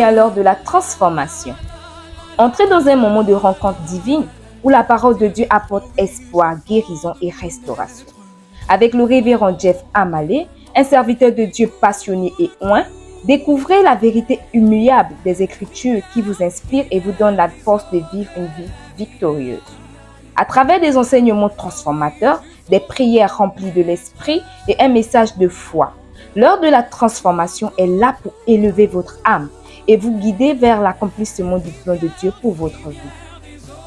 à l'heure de la transformation. Entrez dans un moment de rencontre divine où la parole de Dieu apporte espoir, guérison et restauration. Avec le révérend Jeff Amale, un serviteur de Dieu passionné et oint, découvrez la vérité immuable des Écritures qui vous inspire et vous donne la force de vivre une vie victorieuse. À travers des enseignements transformateurs, des prières remplies de l'esprit et un message de foi, l'heure de la transformation est là pour élever votre âme et vous guider vers l'accomplissement du plan de Dieu pour votre vie.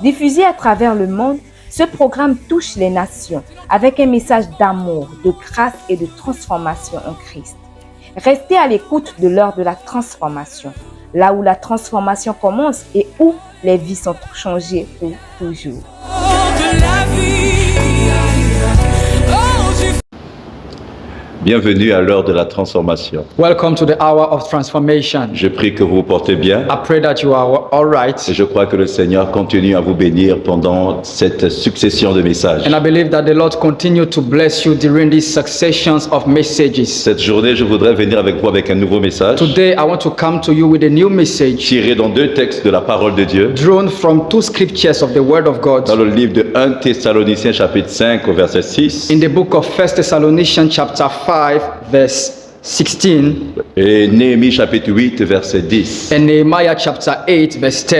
Diffusé à travers le monde, ce programme touche les nations avec un message d'amour, de grâce et de transformation en Christ. Restez à l'écoute de l'heure de la transformation, là où la transformation commence et où les vies sont changées pour toujours. Bienvenue à l'heure de la transformation. Welcome to the hour of transformation. Je prie que vous vous portez bien. I pray that you are all right. Et je crois que le Seigneur continue à vous bénir pendant cette succession de messages. And I believe that the Lord continue to bless you during these successions of messages. Cette journée, je voudrais venir avec vous avec un nouveau message. Today, I want to come to you with a new message Tiré dans deux textes de la parole de Dieu. drawn from two scriptures of the Word of God. Dans le livre de 1 Thessaloniciens chapitre 5 au verset 6. In the book of 1 Thessalonians chapter 5 verse 16 Et Néhémie chapitre 8 verset 10. and Nehemiah chapter 8 verse 10.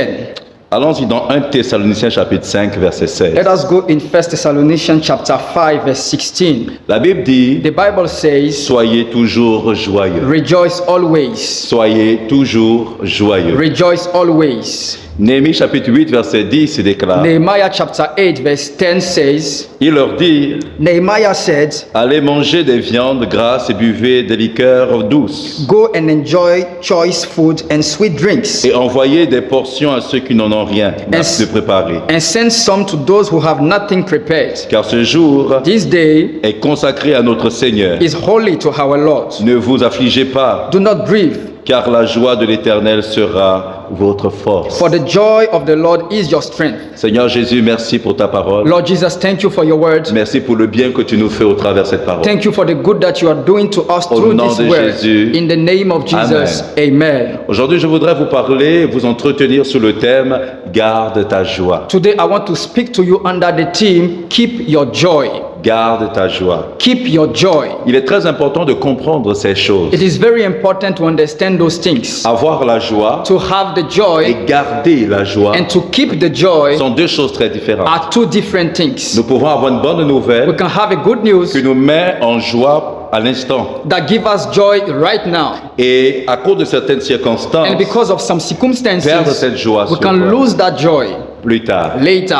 Allons-y dans 1 Thessaloniciens chapitre 5 verset 16. Let us go in 1 Thessalonians chapter 5 verse 16. La Bible dit: The Bible says, soyez toujours joyeux. rejoice always. Soyez toujours joyeux. Rejoice always. Néhémie chapitre 8 verset 10 déclare: Nehemiah chapter 8 verse 10 says, il leur dit: Nehemiah said, allez manger des viandes grasses et buvez des liqueurs douces. go and enjoy choice food and sweet drinks, Et envoyez des portions à ceux qui n'en ont rien de préparé. and send some to those who have nothing prepared. Car ce jour This day est consacré à notre Seigneur. is holy to our Lord. Ne vous affligez pas, Do not grieve, car la joie de l'Éternel sera votre force. for the joy of the Lord is your strength. Seigneur Jésus, merci pour ta parole. Lord Jesus, thank you for your word. Merci pour le bien que tu nous fais au travers de cette parole. Thank you for the good that you are doing to us Au through nom this de word. Jésus. In the name of Jesus, amen. Aujourd'hui, je voudrais vous parler, vous entretenir sur le thème « Garde ta joie ». Today I want to speak to you under the theme, keep your joy. Garde ta joie. Keep your joy. Il est très important de comprendre ces choses. It is very important to understand those things. Avoir la joie To have the joy et garder la joie and to keep the joy sont deux choses très différentes. are two different things. Nous pouvons avoir une bonne We nouvelle can have a good news qui nous met en joie à l'instant. that give us joy right now, Et à cause de certaines circonstances, and because of some perdre circumstances, cette joie we sur can toi lose that joy plus tard. later.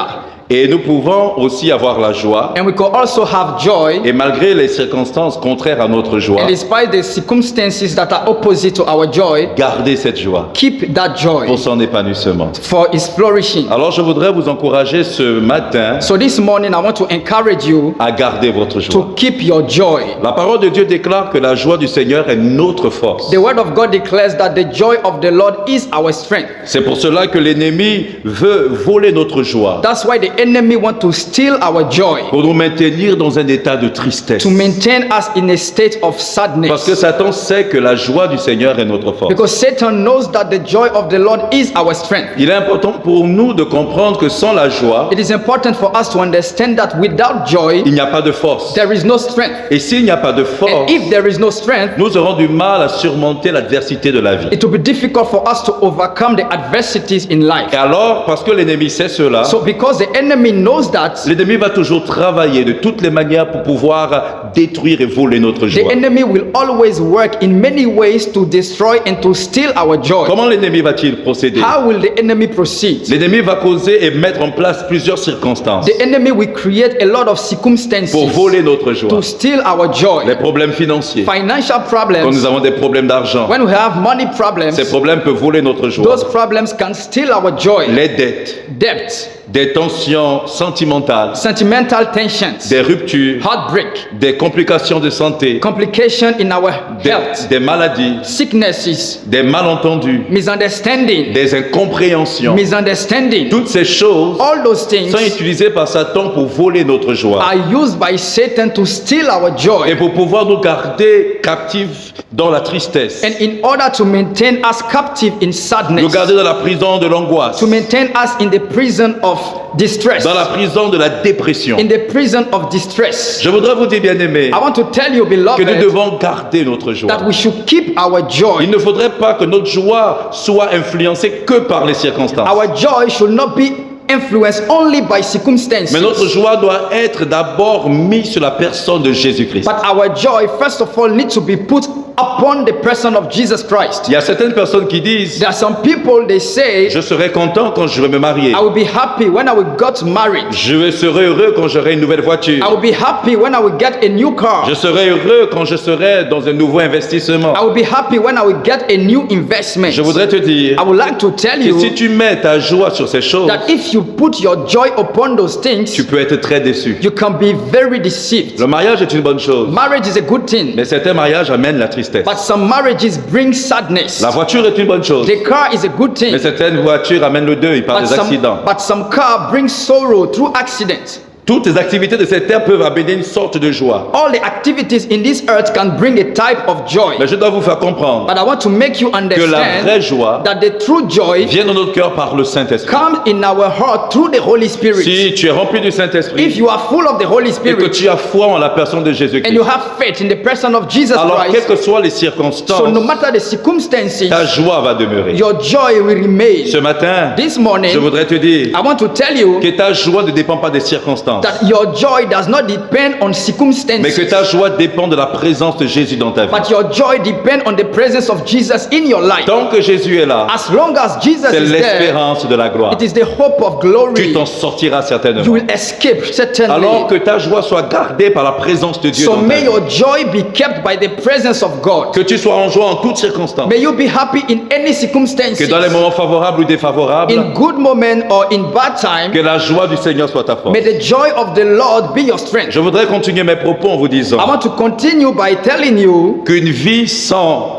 Et nous pouvons aussi avoir la joie And we can also have joy, et malgré les circonstances contraires à notre joie, and despite the circumstances that are opposite to our joy, garder cette joie keep that joy pour son épanouissement. for its flourishing. Alors je voudrais vous encourager ce matin So this morning I want to encourage you à garder votre joie. to keep your joy. La parole de Dieu déclare que la joie du Seigneur est notre force. The word of God declares that the joy of the Lord is our strength. C'est pour cela que l'ennemi veut voler notre joie, That's why the enemy wants to steal our joy, pour nous maintenir dans un état de tristesse. to maintain us in a state of Parce que sadness. Satan sait que la joie du Seigneur est notre force. Because Satan knows that the joy of the Lord is our strength. Il est important pour nous de comprendre que sans la joie, It is important for us to understand that without joy, il n'y a pas de force. there is no strength. Et s'il n'y a pas de And force, if there is no strength, nous aurons du mal à surmonter l'adversité de la vie. it will be difficult for us to overcome the adversities in life. Et alors, parce que l'ennemi sait cela, So because the enemy knows that, l'ennemi va toujours travailler de toutes les manières pour pouvoir détruire et voler notre the joie. enemy will always work in many ways to destroy and to steal our joy. Comment l'ennemi va-t-il procéder? How will the enemy proceed? L'ennemi va causer et mettre en place plusieurs circonstances The enemy will create a lot of circumstances pour voler notre joie. to steal our joy. Les problèmes financiers. Financial Quand problems, nous avons des problèmes d'argent, when we have money problems, ces problèmes peuvent voler notre joie. those problems can steal our joy. Les dettes, Debt, des tensions sentimentales, sentimental tensions, des ruptures, heartbreak, des complications de santé, complication in our health, des maladies, sicknesses, des malentendus, misunderstanding, des incompréhensions. misunderstanding. Toutes ces choses All those things sont utilisées par Satan pour voler notre joie are used by Satan to steal our et joy pour pouvoir nous garder captifs dans la tristesse, and in order to maintain us captive in sadness, nous garder dans la prison de l'angoisse, to maintain us in the prison of distress, dans la prison de la dépression. in the prison of distress. Je voudrais vous dire, bien-aimés, I want to tell you, que nous beloved, devons garder notre joie. that we should keep our joy. Il ne faudrait pas que notre joie soit influencée que par les circonstances. Our joy should not be influenced only by circumstances. Mais notre joie doit être d'abord mise sur la personne de Jésus-Christ. But our joy, first of all, needs to be put upon the person of Jesus Christ. Il y a certaines personnes qui disent, There are some people, they say, je serai content quand je vais me marier. I will be happy when I will get married. Je serai heureux quand j'aurai une nouvelle voiture. I will be happy when I will get a new car. Je serai heureux quand je serai dans un nouveau investissement. I will be happy when I will get a new investment. Je voudrais te dire I would like to tell que you si tu mets ta joie sur ces choses, that if you put your joy upon those things, tu peux être très déçu. you can be very deceived. Le mariage est une bonne chose, Marriage is a good thing, mais certains mariages amènent la tristesse. but some marriages bring sadness. La voiture est une bonne chose, The car is a good thing, mais certaines voitures amènent le deuil par des accidents. but some car brings sorrow through accidents. Toutes les activités de cette terre peuvent amener une sorte de joie. All the activities in this earth can bring a type of joy. Mais je dois vous faire comprendre But I want to make you que la understand vraie joie that the true joy vient dans notre cœur par le Saint-Esprit. comes in our heart through the Holy Spirit. Si tu es rempli du If Saint-Esprit you are full of the Holy et que Spirit tu as foi en la personne de and Jésus-Christ, you have faith in the person of Jesus alors quelles Christ, que soient les so circonstances, no matter the circumstances, ta joie va demeurer. your joy will remain. Ce matin, This morning, je voudrais te dire I want to tell you que ta joie ne dépend pas des circonstances, that your joy does not depend on mais que circumstances, ta joie dépend de la présence de Jésus dans ta vie. but your joy depends on the presence of Jesus in your life. Tant que Jésus est là, As long as Jesus c'est is there, l'espérance de la gloire. it is the hope of Tu glory. t'en sortiras You certainement. will escape certainly. Alors que ta joie soit gardée par la présence de Dieu So dans ta may vie. your joy be kept by the presence of God. Que tu sois en joie en toutes circonstances. May you be happy in any circumstances, Que dans les moments favorables ou défavorables, in good moment or in bad time. que la joie du Seigneur soit ta force. May the joy of the Lord be your strength. Je voudrais continuer mes propos en vous disant I want to continue by telling you qu'une vie sans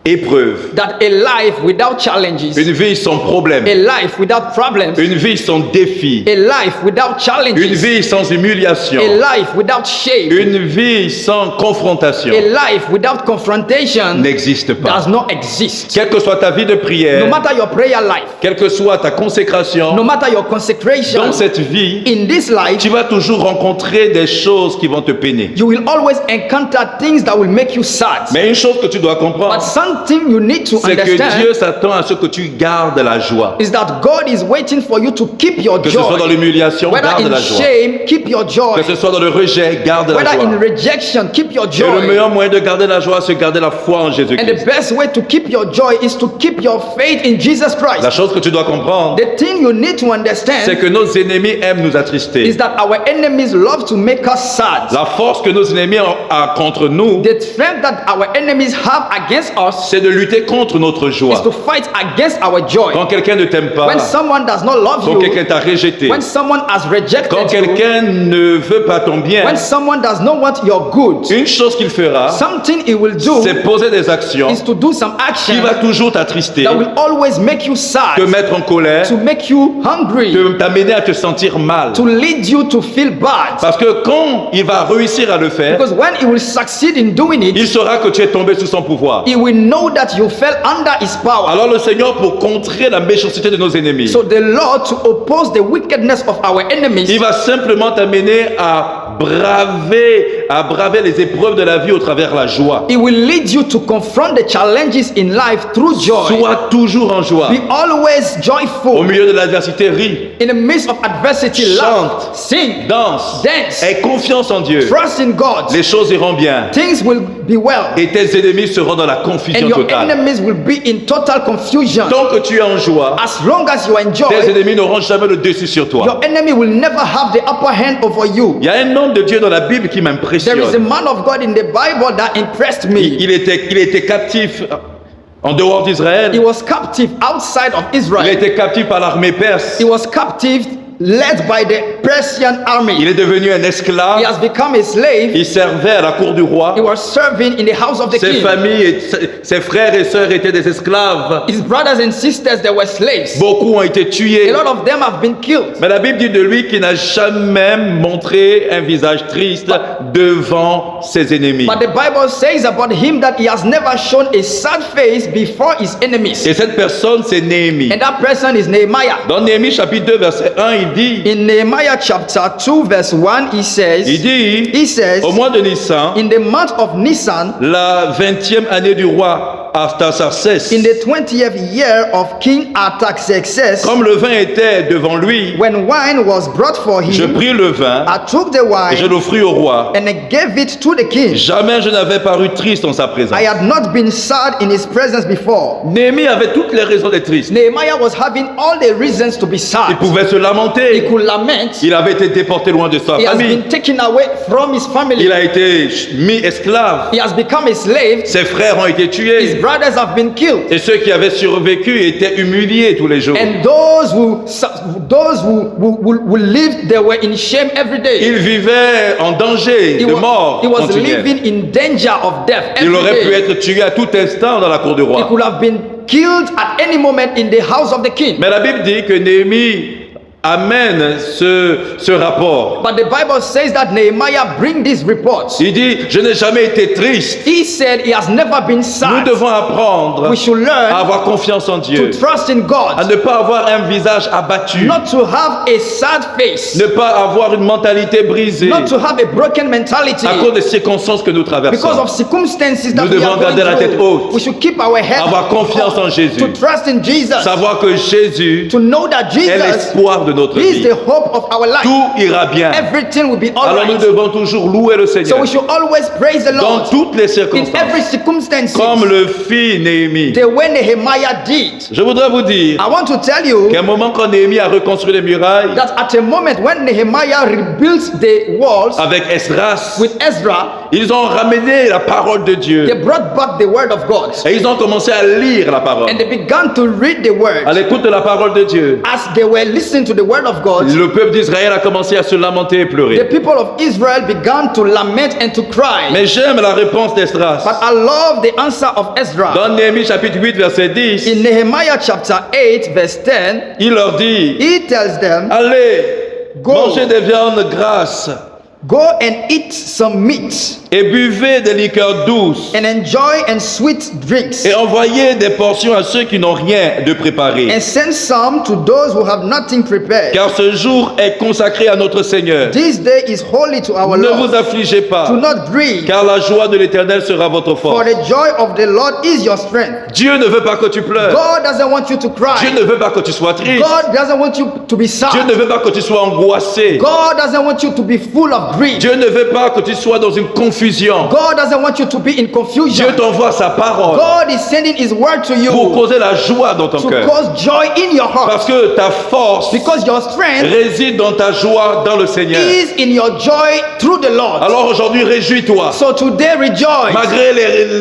épreuve, that a life without challenges, une vie sans problème, a life without problems, une vie sans défi, a life without une challenges, vie sans humiliation, a life without shame, une vie sans confrontation a life without confrontation n'existe pas. does not exist. Quelle que soit ta vie de No prière, matter your prayer life, quelle que soit ta consécration, no matter your consecration, dans cette vie, in this life, tu vas toujours rencontrer des choses qui vont te peiner. you will always encounter things that will make you sad. Mais une chose que tu dois But comprendre, something you need to c'est que understand Dieu s'attend à ce que tu gardes la joie. is that God is waiting for you to keep your Que ce soit dans joy. l'humiliation, Whether garde in la joie. shame, keep your joy. Que ce soit dans le rejet, garde la Whether in joie. rejection, keep your Et le joy. meilleur moyen de garder la joie, c'est garder la foi en And the Jésus-Christ. best way to keep your joy is to keep your faith in Jesus La Christ. chose que tu dois comprendre, The thing you need to c'est understand que nos ennemis aiment nous attrister. is that our enemies love to make us sad. La force que nos ennemis ont contre nous, The strength that our enemies have against us c'est de lutter contre notre is joie. to fight against our joy. Quand quelqu'un ne t'aime pas, When someone does not love quand you, quelqu'un t'a rejeté, when someone has quand rejected you, quelqu'un ne veut pas ton bien, when someone does not want your good, une chose qu'il fera, something he will do c'est poser des actions is to do some qui action va toujours t'attrister, that will always make you sad, te mettre en colère, to make you hungry, t'amener à te sentir mal. to lead you to feel bad. Parce que quand il va réussir à le faire, Because when he will succeed in doing il it, saura que tu es tombé sous son pouvoir. he will know that you fell under his power. Alors le Seigneur, pour contrer la méchanceté de nos ennemis, So the Lord, to oppose the wickedness of our enemies, il va simplement t'amener à braver les épreuves de la vie au travers la joie. he will lead you to confront the challenges in life through joy. Sois toujours en joie. Be always Au joyful. milieu de l'adversité, ris, In the midst of adversity, laugh, sing, danse, dance, aie confiance en Dieu. trust in God. Les choses iront bien. Things will be well, Et tes ennemis seront dans la and confusion your totale. enemies will be in total confusion. Tant que tu es en joie, As long as you tes enjoy, ennemis n'auront jamais le dessus sur toi. your enemy will never have the upper hand over you. Il y a un homme de Dieu dans la Bible qui There is a m'impressionne. man of God in the Bible that impressed me. Il était captif en dehors d'Israël. He was captive outside of Il Israel. était captif par l'armée perse. He was captive led by the Persian army. Il est devenu un He esclave. has become a slave. Il servait à la cour du roi. He was serving in the house of the Ses king. familles, ses frères et sœurs étaient des esclaves. His brothers and sisters, they were slaves. Beaucoup ont été A tués. lot of them have been killed. Mais la Bible dit de lui qu'il n'a jamais montré un visage triste devant ses ennemis. But the Bible says about him that he has never shown a sad face before his enemies. Et cette personne, c'est Néhémie. And that person is Nehemiah. Dans Néhémie chapitre 2, verset 1, il dit, In Nehemiah chapter 2 verse 1, he says, au mois de Nissan, in the month of Nisan, la 20e année du roi Artaxerxès, in the 20th year of King Artaxerxes, comme le vin était devant lui, when wine was brought for je him, pris le vin I took the et je wine l'offris au roi. and I gave it to the king. Jamais je n'avais paru triste en sa présence. I had not been sad in his presence before. Néhémie avait toutes les raisons d'être triste. Nehemiah was having all the reasons to be Il sad. pouvait se He lamenter. could lament. Il avait été déporté loin de sa He has famille. been taken away from his family. Il a été mis esclave. He has become a slave. Ses frères ont été His tués. brothers have been killed. Et ceux qui avaient survécu étaient humiliés tous les jours. And those who lived, they were in shame every day. Il vivait en danger de mort he was continuelle. living in danger of death Il every aurait pu day. être tué à tout instant dans la cour du He roi. could have been killed at any moment in the house of the king. Mais la Bible dit que Néhémie amène ce rapport. But the Bible says that Nehemiah bring this report. Il dit, je n'ai jamais été triste. He said he has never been Nous sad. devons apprendre We should à learn avoir confiance en Dieu, to trust in à God, ne pas avoir un visage abattu, not to have a sad face, ne pas avoir une mentalité brisée not to have a broken mentality. à cause des circonstances que nous Because traversons. of circumstances that Nous we devons are going garder la tête through, haute. we should keep our head Avoir confiance en Jésus. to trust in Jesus, Savoir que Jésus to know that est Jesus l'espoir de notre is vie. the hope of our life. Tout ira bien. Everything will be all Alors nous right. devons toujours louer le So Seigneur we should always praise the dans Lord toutes les in every circonstances, circumstance, comme le fit Néhémie. the way Nehemiah did. Je voudrais vous dire I want to tell you qu'à un moment quand Néhémie a reconstruit les murailles that at a moment when Nehemiah rebuilt the walls avec Esdras, with Ezra, ils ont ramené la parole de they Dieu brought back the word of God et ils ont commencé à lire la parole. and they began to read the À word. l'écoute de la parole de Dieu, As they were listening to the word of God, le peuple d'Israël a commencé à se lamenter et the pleurer. people of Israel began to lament and to cry. Mais j'aime la réponse d'Esdras. But I love the answer of Ezra. Dans Néhémie chapitre 8 verset 10, In Nehemiah chapter 8 verse 10, il leur dit, he tells them, allez, Go. mangez des viandes grasses go and eat some meat et buvez des liqueurs douces and enjoy and sweet drinks, et envoyez des portions à ceux qui n'ont rien de préparé. and send some to those who have nothing prepared. Car ce jour est consacré à notre Seigneur. This day is holy to our Ne Lord. vous affligez pas, Do not grieve, car la joie de l'Éternel sera votre for force. the joy of the Lord is your strength. Dieu ne veut pas que tu pleures. God doesn't want you to Dieu cry. ne veut pas que tu sois triste. God doesn't want you to be Dieu sad. ne veut pas que tu sois angoissé. God doesn't want you to be full of grief. Dieu ne veut pas que tu sois dans une confusion. God doesn't want you to be in Dieu confusion. t'envoie sa parole God is sending His word to pour you causer la joie dans ton to cœur. cause joy in your heart, Parce que ta force because your strength réside dans ta joie dans le Seigneur. is in your joy through the Lord. Alors aujourd'hui, réjouis-toi. So today rejoice, Malgré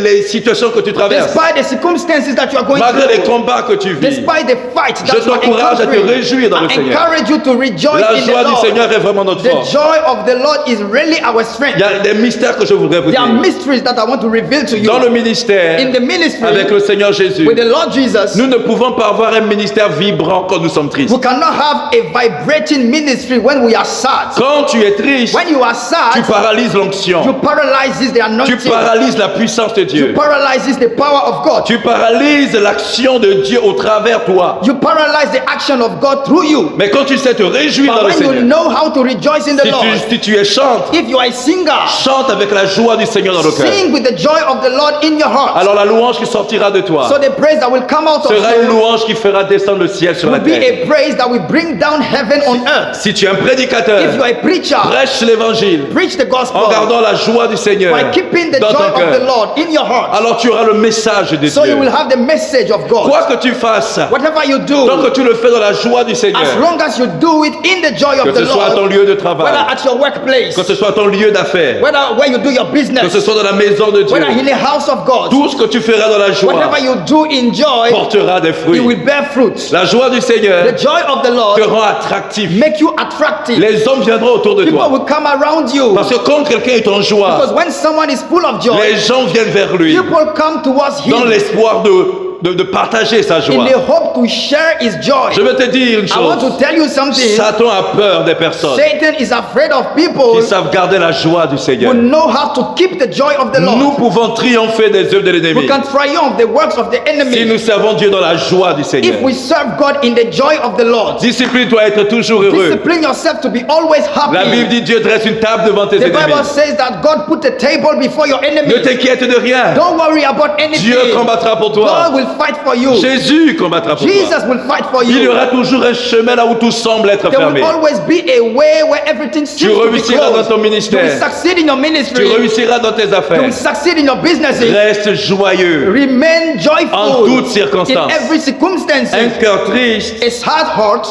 les situations que tu traverses, despite the circumstances that you are going malgré les through, combats que tu vis, despite the fight je that you are t'encourage à te encountering. réjouir dans le I Seigneur. encourage you to rejoice La in joie the du Seigneur Lord. est vraiment notre The force. joy of the Lord is really our strength. Il y a des mystères que je voudrais vous There are dire. mysteries that I want to reveal to you. Dans le ministère, In the ministry avec le Seigneur Jésus, with the Lord Jesus, nous ne pouvons pas avoir un ministère vibrant quand nous sommes tristes. we cannot have a vibrating ministry when we are sad. Quand tu es triste, When you are tu sad, paralyses you l'onction. paralyzes the Tu anointing. paralyses la puissance de You Dieu. paralyzes the power of God. Tu paralyses l'action de Dieu au travers toi. You paralyze the action of God through you. Mais quand tu sais te réjouir But dans le when you Seigneur, know how to rejoice in the Lord, si tu es chante, if you are a singer, chante avec la joie du Seigneur dans le cœur. sing with the joy of the Lord in your heart. Alors la louange qui sortira de toi So the praise that will come out of sera une you louange qui fera descendre le ciel sur la will be terre. a praise that will bring down heaven on earth. Si tu es un If you prédicateur, are a preacher, prêche l'évangile preach the en gospel gardant la joie du Seigneur by keeping the dans joy ton of the cœur. Lord in your heart. Alors tu auras le message de So you Dieu. will have the message of God. Quoi que tu fasses, Whatever you tant do, que tu le fais dans la joie du Seigneur, as long as you do it in the joy que of the ce soit à ton Lord, lieu de whether travail, at your workplace, place, que ce soit ton lieu d'affaires, where you do your que ce business, soit dans la maison de Dieu, whether in the house of God, tout ce que tu feras dans la joie whatever you do in joy, portera des you fruits. will bear fruit. La joie du Seigneur The joy of the te Lord rend attractif. make you attractive. Les hommes viendront autour de People toi. will come around you. Parce que quand quelqu'un est en joie, Because when someone is full of joy, les gens viennent vers lui people come towards dans him l'espoir de partager sa in joie. the hope to share his joy. Je veux te dire une I want to chose. tell you something. Satan a peur des personnes Satan is afraid of people qui savent garder la joie du who Seigneur. know how to keep the joy of the Nous Lord. pouvons triompher des œuvres de We l'ennemi can triumph the works of the si nous enemy servons Dieu dans la joie du Seigneur. if we serve God in the joy of the Lord. Discipline-toi à être toujours heureux. Discipline yourself to be always La Bible happy. dit Dieu dresse une table devant tes The Bible ennemis. says that God put a table before your Ne enemies. t'inquiète de rien. Don't worry about anything. Dieu combattra pour toi. God will fight for you. Jésus combattra pour toi. Jesus will fight for Il y you. aura toujours un chemin là où tout semble être There fermé. will always be a way where everything seems to be réussiras closed. dans ton You will ministère. succeed in your Tu ministry. réussiras dans tes You will affaires. succeed in your businesses. Reste joyeux. Remain joyful En toutes in circonstances. every circumstance. Un cœur triste A sad heart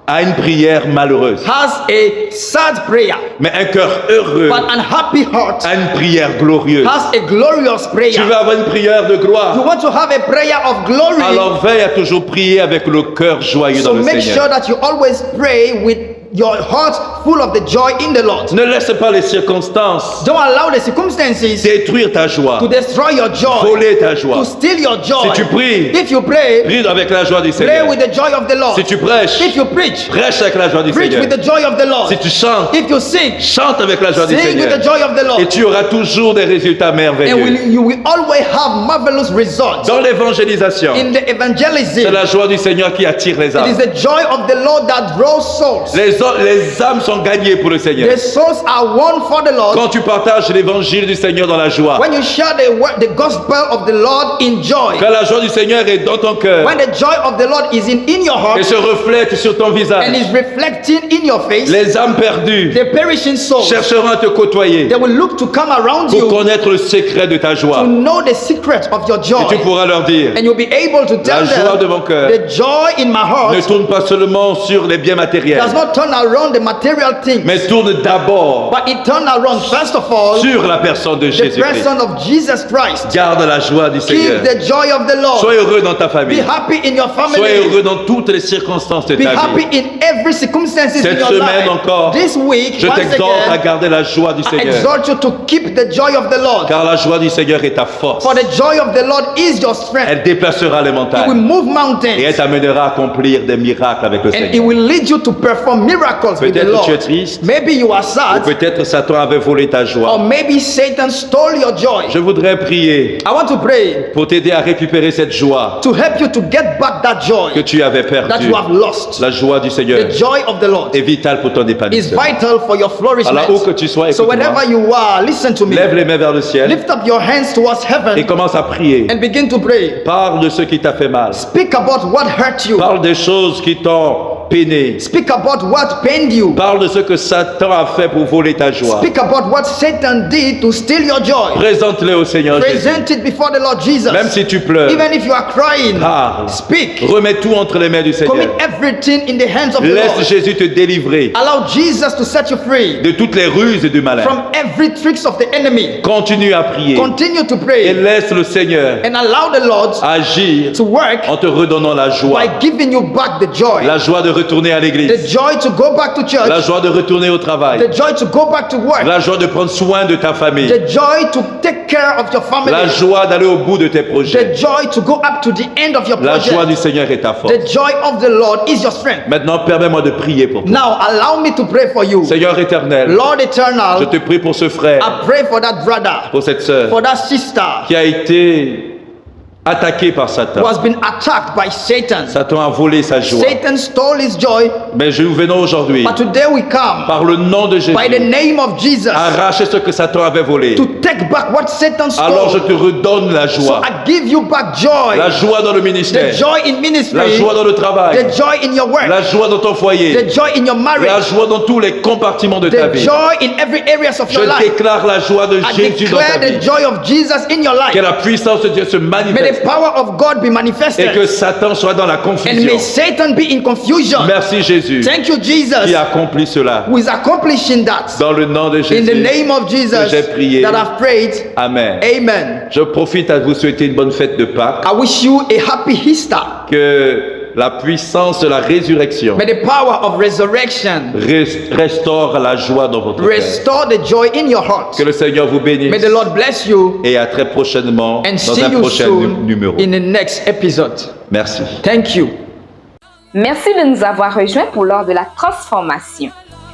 a une prière malheureuse. has a sad prayer, Mais un cœur heureux but an happy heart a une prière glorieuse. has a glorious Tu prayer. veux avoir une prière de You gloire? want to have a prayer of glory, Alors veille à toujours prier avec le cœur joyeux so dans le make sure Seigneur. that you always pray with your heart full of the joy in the Lord. Ne laisse pas les circonstances Don't allow the circumstances détruire ta joie, to destroy your joy, voler ta joie. to steal your joy. Si tu pries, If you pray, prie avec la joie du pray Seigneur. with the joy of the Lord. Si tu prêches, If you preach, prêche avec la joie du preach Seigneur. with the joy of the Lord. Si tu chantes, If you sing, chante avec la joie du sing with Seigneur. the joy of the Lord. Et tu auras toujours des résultats And merveilleux. you will always have marvelous results. Dans l'évangélisation, In the c'est evangelism, la joie du Seigneur qui attire les it is âmes. the joy of the Lord that draws souls. Les âmes sont gagnées pour le Seigneur. The souls are won for the Lord. Quand tu partages l'évangile du Seigneur dans la joie, When you share the gospel of the Lord in joy, quand la joie du Seigneur est dans ton cœur when the joy of the Lord is in your et heart se reflète sur ton and visage, is reflecting in your face, les âmes perdues the perishing souls, chercheront à te côtoyer they will look to come around pour you connaître le secret de ta to joie. know the secret of your Et joy. tu pourras leur dire, And you'll be able to tell la joie de mon them cœur the joy in my ne heart tourne pas seulement sur les biens matériels, does not turn around the material things, mais tourne d'abord but it turns around first of all sur la personne de the Jésus-Christ. person of Jesus Christ. Garde la joie du Seigneur. Keep the joy of the Lord. Sois heureux dans ta Be famille. happy in your Sois family. heureux dans toutes les circonstances de Be ta happy vie. in every circumstances in Cette your semaine life. encore, This week, je once t'exhorte à again, garder la joie du I Seigneur. exhort you to keep the joy of the Lord. Car la joie du Seigneur est ta force. For the joy of the Lord is your strength. Elle déplacera les It will montagnes move et elle mountains. t'amènera à accomplir des miracles avec le And it Seigneur. will lead you to perform miracles with the Peut-être tu es Lord. triste, Maybe you are ou sad, peut-être Satan avait volé ta or joie. maybe Satan stole your joy. Je voudrais prier I want to pray pour t'aider à récupérer cette joie to help you to get back that que joy tu avais that perdue. you have lost. La joie du Seigneur The joy of the Lord est vitale pour ton is épanouissement. vital for your Alors où que flourishment. tu sois, So écoute-moi. wherever you are, listen to me. Lève les mains vers le ciel Lift up your hands towards et heaven commence à prier. and begin to pray. Parle de ce qui t'a fait mal. Speak about what hurt you. Parle des choses qui t'ont peiné. Speak about what pained you. Parle de ce que Satan a fait pour voler ta joie. Speak about what Satan did to steal your joy. Présente-le au Seigneur Jésus. Present it before the Lord Jesus. Même si tu pleures, Even if you are crying, parle. speak. Remets tout entre les mains du Commit Seigneur. everything in the hands of the Laisse Lord. Jésus te délivrer Allow Jesus to set you free de toutes les ruses du malin. from every tricks of the enemy. Continue à prier Continue to et pray laisse le Seigneur and allow the Lord agir to work en te redonnant la joie. by giving you back the joy. La joie de retourner à The l'église. joy to go back to La church. joie de retourner au travail. The joy to go back to work. La joie de prendre soin de ta famille. The joy to take care of your La family. joie d'aller au bout de tes The projets. joy to go up to the end of your La joie du project. Seigneur est ta force. The joy of the Lord is your strength. Maintenant, permets-moi de prier pour toi. Now allow me to pray for you. Seigneur éternel, Lord je eternal, te prie pour ce frère, I pray for that brother, pour cette sœur for that sister qui a été attaqué par Satan. who has been attacked by Satan. Satan a volé sa joie. Satan stole his joy, Mais nous venons aujourd'hui, but today we come par le nom de Jésus, by the name of Jesus arracher ce que Satan avait volé. to take back what Satan Alors je stole. te redonne la So joie. I give you back joy. La joie dans le The ministère. joy in ministry, La joie dans le travail. the joy in your work, La joie dans ton foyer. the joy in your La marriage, joie dans tous les compartiments de ta the vie. joy in every areas of Je your life. déclare la joie de I Jésus dans ta declare the vie. joy of Jesus in your life. Que la puissance de Dieu se May manifeste the the power of God be et manifested. que Satan soit dans la And confusion. may Satan be in confusion. Merci Jésus Thank you, Jesus, qui accomplit cela. who is accomplishing that. Dans le nom de In Jésus. the name of Jesus j'ai prié. that I've prayed. Amen. Amen. Je profite à vous souhaiter une bonne fête de Pâques. I wish you a happy Easter. Que la puissance de la résurrection May the power of resurrection restaure la joie dans votre cœur. restore the joy in your heart. Que le Seigneur vous bénisse. May the Lord bless you Et à très prochainement and dans see un you prochain soon numéro. in the next episode. Merci. Thank you. Merci de nous avoir rejoints pour l'heure de la transformation.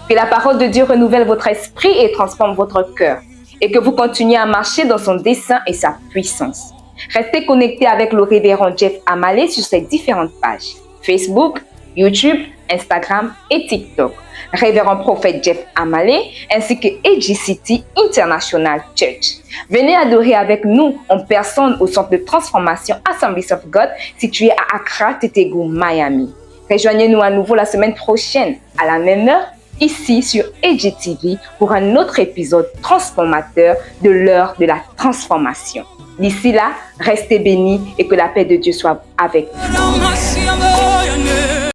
Que la parole de Dieu renouvelle votre esprit et transforme votre cœur. Et que vous continuez à marcher dans son dessein et sa puissance. Restez connectés avec le révérend Jeff Amale sur ses différentes pages. Facebook, YouTube, Instagram et TikTok. Révérend prophète Jeff Amale ainsi que AGCT International Church. Venez adorer avec nous en personne au centre de transformation Assemblies of God situé à Accra, Tetegu, Miami. Rejoignez-nous à nouveau la semaine prochaine à la même heure ici sur AGTV pour un autre épisode transformateur de l'heure de la transformation. D'ici là, restez bénis et que la paix de Dieu soit avec vous.